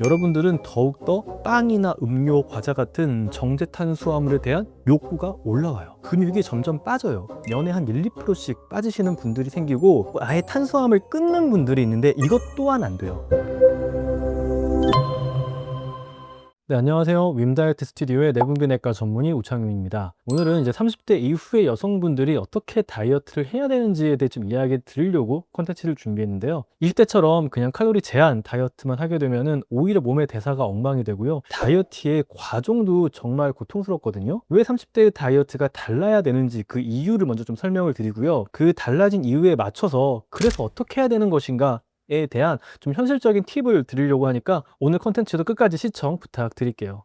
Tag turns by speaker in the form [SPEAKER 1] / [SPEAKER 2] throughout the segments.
[SPEAKER 1] 여러분들은 더욱더 빵이나 음료, 과자 같은 정제탄수화물에 대한 욕구가 올라와요. 근육이 점점 빠져요. 연에 한 1, 2%씩 빠지시는 분들이 생기고 아예 탄수화물 끊는 분들이 있는데 이것 또한 안 돼요. 네, 안녕하세요. 윈다이어트 스튜디오의 내분비내과 전문의 우창윤입니다. 오늘은 이제 30대 이후의 여성분들이 어떻게 다이어트를 해야 되는지에 대해 좀 이야기 드리려고 콘텐츠를 준비했는데요. 20대처럼 그냥 칼로리 제한 다이어트만 하게 되면은 오히려 몸의 대사가 엉망이 되고요. 다이어트의 과정도 정말 고통스럽거든요. 왜 30대 다이어트가 달라야 되는지 그 이유를 먼저 좀 설명을 드리고요. 그 달라진 이유에 맞춰서 그래서 어떻게 해야 되는 것인가 에 대한 좀 현실적인 팁을 드리려고 하니까 오늘 컨텐츠도 끝까지 시청 부탁드릴게요.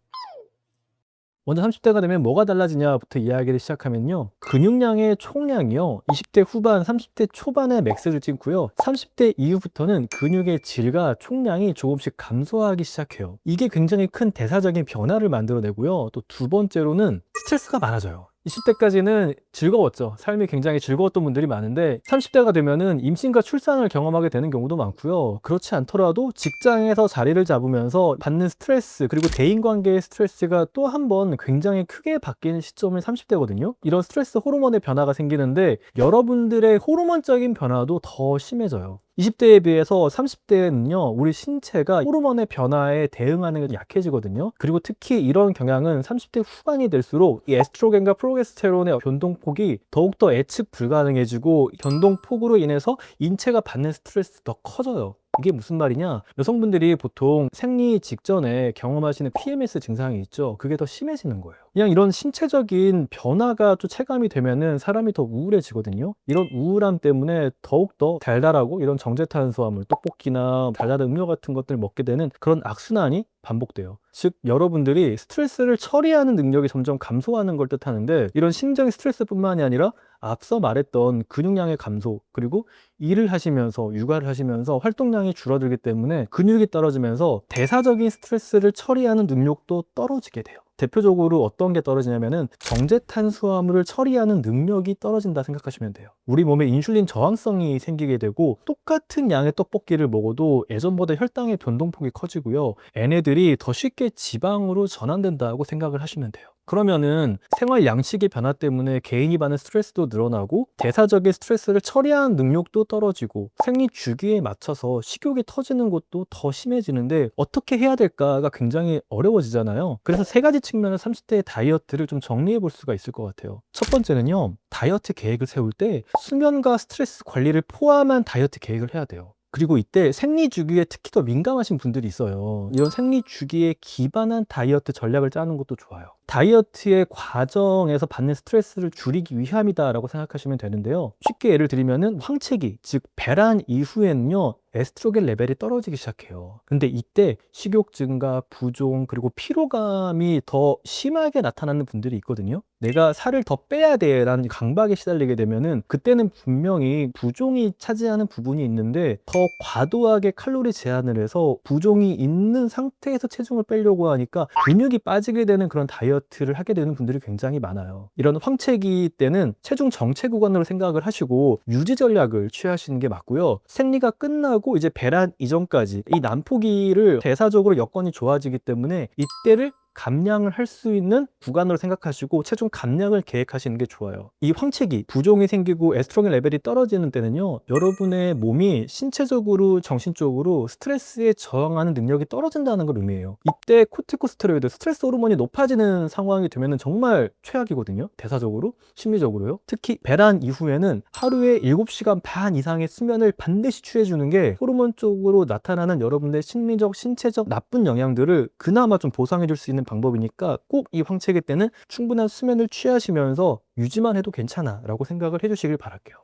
[SPEAKER 1] 먼저 30대가 되면 뭐가 달라지냐부터 이야기를 시작하면요. 근육량의 총량이요. 20대 후반, 30대 초반에 맥스를 찍고요. 30대 이후부터는 근육의 질과 총량이 조금씩 감소하기 시작해요. 이게 굉장히 큰 대사적인 변화를 만들어내고요. 또 두 번째로는 스트레스가 많아져요. 20대까지는 즐거웠죠. 삶이 굉장히 즐거웠던 분들이 많은데 30대가 되면은 임신과 출산을 경험하게 되는 경우도 많고요. 그렇지 않더라도 직장에서 자리를 잡으면서 받는 스트레스 그리고 대인관계의 스트레스가 또 한 번 굉장히 크게 바뀌는 시점이 30대거든요. 이런 스트레스 호르몬의 변화가 생기는데 여러분들의 호르몬적인 변화도 더 심해져요. 20대에 비해서 30대에는요, 우리 신체가 호르몬의 변화에 대응하는 게 약해지거든요. 그리고 특히 이런 경향은 30대 후반이 될수록 이 에스트로겐과 프로게스테론의 변동폭이 더욱더 예측 불가능해지고 변동폭으로 인해서 인체가 받는 스트레스 더 커져요. 이게 무슨 말이냐? 여성분들이 보통 생리 직전에 경험하시는 PMS 증상이 있죠. 그게 더 심해지는 거예요. 그냥 이런 신체적인 변화가 또 체감이 되면은 사람이 더 우울해지거든요. 이런 우울함 때문에 더욱더 달달하고 이런 정제탄수화물, 떡볶이나 달달한 음료 같은 것들을 먹게 되는 그런 악순환이 반복돼요. 즉 여러분들이 스트레스를 처리하는 능력이 점점 감소하는 걸 뜻하는데 이런 심적인 스트레스뿐만이 아니라 앞서 말했던 근육량의 감소 그리고 일을 하시면서 육아를 하시면서 활동량이 줄어들기 때문에 근육이 떨어지면서 대사적인 스트레스를 처리하는 능력도 떨어지게 돼요. 대표적으로 어떤 게 떨어지냐면은 정제탄수화물을 처리하는 능력이 떨어진다 생각하시면 돼요. 우리 몸에 인슐린 저항성이 생기게 되고 똑같은 양의 떡볶이를 먹어도 예전보다 혈당의 변동폭이 커지고요. 얘네들이 더 쉽게 지방으로 전환된다고 생각을 하시면 돼요. 그러면은 생활 양식의 변화 때문에 개인이 받는 스트레스도 늘어나고 대사적인 스트레스를 처리하는 능력도 떨어지고 생리 주기에 맞춰서 식욕이 터지는 것도 더 심해지는데 어떻게 해야 될까가 굉장히 어려워지잖아요. 그래서 세 가지 측면에서 30대의 다이어트를 좀 정리해 볼 수가 있을 것 같아요. 첫 번째는요, 다이어트 계획을 세울 때 수면과 스트레스 관리를 포함한 다이어트 계획을 해야 돼요. 그리고 이때 생리 주기에 특히 더 민감하신 분들이 있어요. 이런 생리 주기에 기반한 다이어트 전략을 짜는 것도 좋아요. 다이어트의 과정에서 받는 스트레스를 줄이기 위함이다라고 생각하시면 되는데요. 쉽게 예를 들면은 황체기, 즉 배란 이후에는요, 에스트로겐 레벨이 떨어지기 시작해요. 근데 이때 식욕 증가, 부종, 그리고 피로감이 더 심하게 나타나는 분들이 있거든요. 내가 살을 더 빼야 돼라는 강박에 시달리게 되면은 그때는 분명히 부종이 차지하는 부분이 있는데 더 과도하게 칼로리 제한을 해서 부종이 있는 상태에서 체중을 빼려고 하니까 근육이 빠지게 되는 그런 다이어트를 하게 되는 분들이 굉장히 많아요. 이런 황체기 때는 체중 정체 구간으로 생각을 하시고 유지 전략을 취하시는 게 맞고요. 생리가 끝나고 이제 배란 이전까지 이 난포기를 대사적으로 여건이 좋아지기 때문에 이때를 감량을 할 수 있는 구간으로 생각하시고 체중 감량을 계획하시는 게 좋아요. 이 황체기, 부종이 생기고 에스트로겐 레벨이 떨어지는 때는요, 여러분의 몸이 신체적으로 정신적으로 스트레스에 저항하는 능력이 떨어진다는 걸 의미해요. 이때 코르티코스테로이드, 스트레스 호르몬이 높아지는 상황이 되면 정말 최악이거든요. 대사적으로, 심리적으로요. 특히 배란 이후에는 하루에 7시간 반 이상의 수면을 반드시 취해주는 게 호르몬적으로 나타나는 여러분의 심리적, 신체적 나쁜 영향들을 그나마 좀 보상해 줄 수 있는 방법이니까 꼭 이 황체기 때는 충분한 수면을 취하시면서 유지만 해도 괜찮아 라고 생각을 해주시길 바랄게요.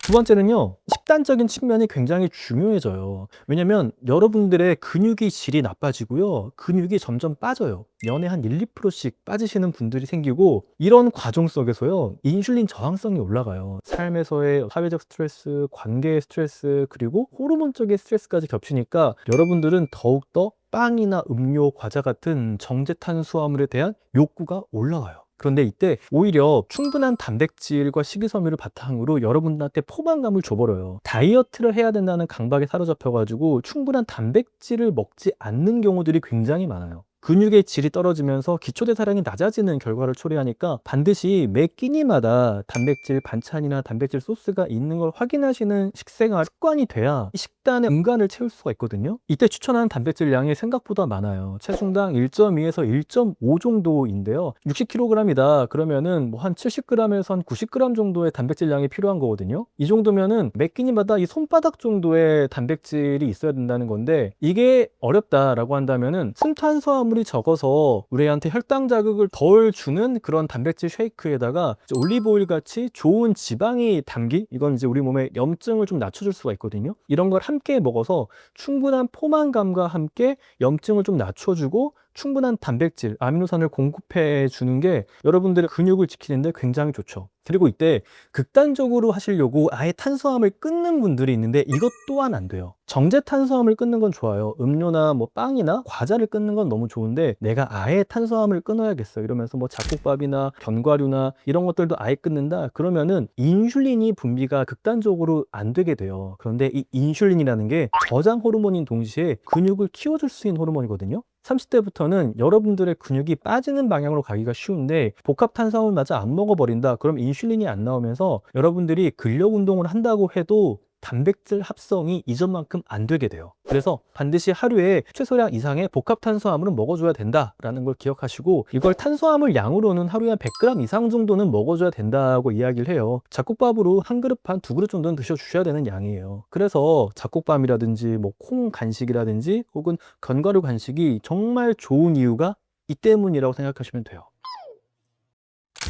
[SPEAKER 1] 두 번째는요, 식단적인 측면이 굉장히 중요해져요. 왜냐면 여러분들의 근육의 질이 나빠지고요, 근육이 점점 빠져요. 연에 한 1, 2%씩 빠지시는 분들이 생기고 이런 과정 속에서요, 인슐린 저항성이 올라가요. 삶에서의 사회적 스트레스, 관계의 스트레스, 그리고 호르몬적인 스트레스까지 겹치니까 여러분들은 더욱더 빵이나 음료, 과자 같은 정제탄수화물에 대한 욕구가 올라가요. 그런데 이때 오히려 충분한 단백질과 식이섬유를 바탕으로 여러분들한테 포만감을 줘버려요. 다이어트를 해야 된다는 강박에 사로잡혀가지고 충분한 단백질을 먹지 않는 경우들이 굉장히 많아요. 근육의 질이 떨어지면서 기초대사량이 낮아지는 결과를 초래하니까 반드시 매 끼니마다 단백질 반찬이나 단백질 소스가 있는 걸 확인하시는 식생활 습관이 돼야 이 식단의 공간을 채울 수가 있거든요. 이때 추천하는 단백질 양이 생각보다 많아요. 체중당 1.2에서 1.5 정도인데요. 60kg이다 그러면은 뭐 한 70g에서 한 90g 정도의 단백질 양이 필요한 거거든요. 이 정도면은 매 끼니마다 이 손바닥 정도의 단백질이 있어야 된다는 건데, 이게 어렵다라고 한다면은 순탄수화물이 적어서 우리한테 혈당 자극을 덜 주는 그런 단백질 쉐이크에다가 올리브오일 같이 좋은 지방이 담긴, 이건 이제 우리 몸에 염증을 좀 낮춰줄 수가 있거든요. 이런 걸 함께 먹어서 충분한 포만감과 함께 염증을 좀 낮춰주고 충분한 단백질, 아미노산을 공급해 주는 게 여러분들의 근육을 지키는데 굉장히 좋죠. 그리고 이때 극단적으로 하시려고 아예 탄수화물 끊는 분들이 있는데 이것 또한 안 돼요. 정제 탄수화물 끊는 건 좋아요. 음료나 뭐 빵이나 과자를 끊는 건 너무 좋은데, 내가 아예 탄수화물 끊어야겠어 이러면서 뭐 잡곡밥이나 견과류나 이런 것들도 아예 끊는다 그러면은 인슐린이 분비가 극단적으로 안 되게 돼요. 그런데 이 인슐린이라는 게 저장 호르몬인 동시에 근육을 키워줄 수 있는 호르몬이거든요. 30대부터는 여러분들의 근육이 빠지는 방향으로 가기가 쉬운데, 복합 탄수화물마저 안 먹어버린다 그럼 인슐린이 안 나오면서 여러분들이 근력 운동을 한다고 해도 단백질 합성이 이전만큼 안 되게 돼요. 그래서 반드시 하루에 최소량 이상의 복합 탄수화물은 먹어줘야 된다라는 걸 기억하시고, 이걸 탄수화물 양으로는 하루에 100g 이상 정도는 먹어줘야 된다고 이야기를 해요. 잡곡밥으로 한 그릇 반, 두 그릇 정도는 드셔주셔야 되는 양이에요. 그래서 잡곡밥이라든지 뭐 콩 간식이라든지 혹은 견과류 간식이 정말 좋은 이유가 이 때문이라고 생각하시면 돼요.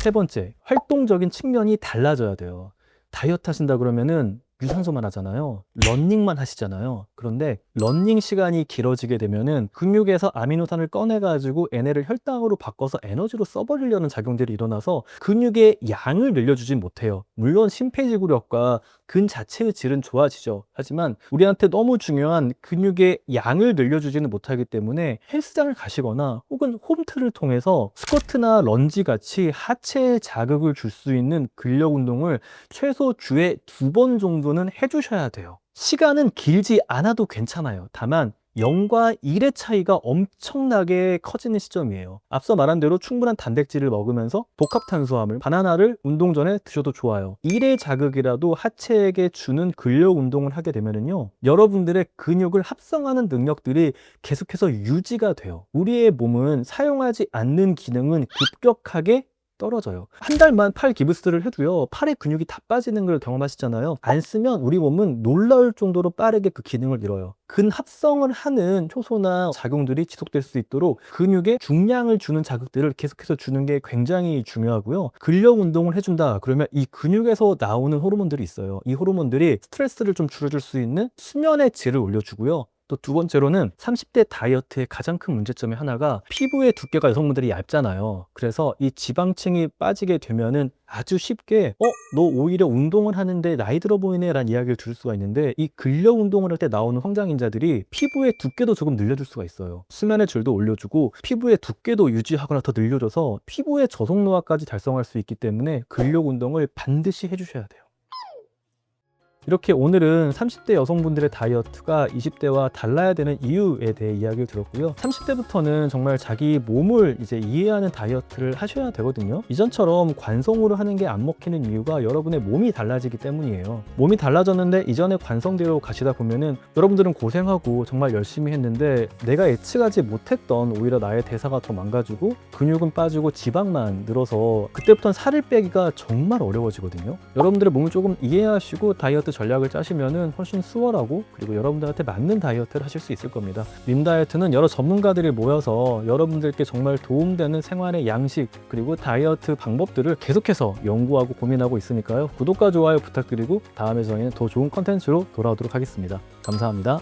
[SPEAKER 1] 세 번째, 활동적인 측면이 달라져야 돼요. 다이어트 하신다 그러면은 유산소만 하잖아요. 러닝만 하시잖아요. 그런데 러닝 시간이 길어지게 되면은 근육에서 아미노산을 꺼내가지고 에너지를 혈당으로 바꿔서 에너지로 써버리려는 작용들이 일어나서 근육의 양을 늘려주진 못해요. 물론 심폐지구력과 근 자체의 질은 좋아지죠. 하지만 우리한테 너무 중요한 근육의 양을 늘려주지는 못하기 때문에 헬스장을 가시거나 혹은 홈트를 통해서 스쿼트나 런지 같이 하체에 자극을 줄 수 있는 근력 운동을 최소 주에 2번 정도는 해주셔야 돼요. 시간은 길지 않아도 괜찮아요. 다만 0과 1의 차이가 엄청나게 커지는 시점이에요. 앞서 말한 대로 충분한 단백질을 먹으면서 복합 탄수화물, 바나나를 운동 전에 드셔도 좋아요. 1의 자극이라도 하체에게 주는 근력 운동을 하게 되면은요, 여러분들의 근육을 합성하는 능력들이 계속해서 유지가 돼요. 우리의 몸은 사용하지 않는 기능은 급격하게 떨어져요. 한 달만 팔 기부스를 해도요, 팔의 근육이 다 빠지는 걸 경험하시잖아요. 안 쓰면 우리 몸은 놀라울 정도로 빠르게 그 기능을 잃어요. 근합성을 하는 효소나 작용들이 지속될 수 있도록 근육에 중량을 주는 자극들을 계속해서 주는 게 굉장히 중요하고요. 근력 운동을 해준다 그러면 이 근육에서 나오는 호르몬들이 있어요. 이 호르몬들이 스트레스를 좀 줄여줄 수 있는 수면의 질을 올려주고요. 또 두 번째로는 30대 다이어트의 가장 큰 문제점의 하나가 피부의 두께가 여성분들이 얇잖아요. 그래서 이 지방층이 빠지게 되면은 아주 쉽게 너 오히려 운동을 하는데 나이 들어 보이네 라는 이야기를 들을 수가 있는데, 이 근력 운동을 할 때 나오는 성장인자들이 피부의 두께도 조금 늘려줄 수가 있어요. 수면의 질도 올려주고 피부의 두께도 유지하거나 더 늘려줘서 피부의 저속노화까지 달성할 수 있기 때문에 근력 운동을 반드시 해주셔야 돼요. 이렇게 오늘은 30대 여성분들의 다이어트가 20대와 달라야 되는 이유에 대해 이야기를 들었고요. 30대부터는 정말 자기 몸을 이제 이해하는 다이어트를 하셔야 되거든요. 이전처럼 관성으로 하는 게 안 먹히는 이유가 여러분의 몸이 달라지기 때문이에요. 몸이 달라졌는데 이전의 관성대로 가시다 보면은 여러분들은 고생하고 정말 열심히 했는데 내가 예측하지 못했던 오히려 나의 대사가 더 망가지고 근육은 빠지고 지방만 늘어서 그때부터는 살을 빼기가 정말 어려워지거든요. 여러분들의 몸을 조금 이해하시고 다이어트 전략을 짜시면은 훨씬 수월하고 그리고 여러분들한테 맞는 다이어트를 하실 수 있을 겁니다. 밈 다이어트는 여러 전문가들이 모여서 여러분들께 정말 도움되는 생활의 양식 그리고 다이어트 방법들을 계속해서 연구하고 고민하고 있으니까요. 구독과 좋아요 부탁드리고 다음에 저희는 더 좋은 컨텐츠로 돌아오도록 하겠습니다. 감사합니다.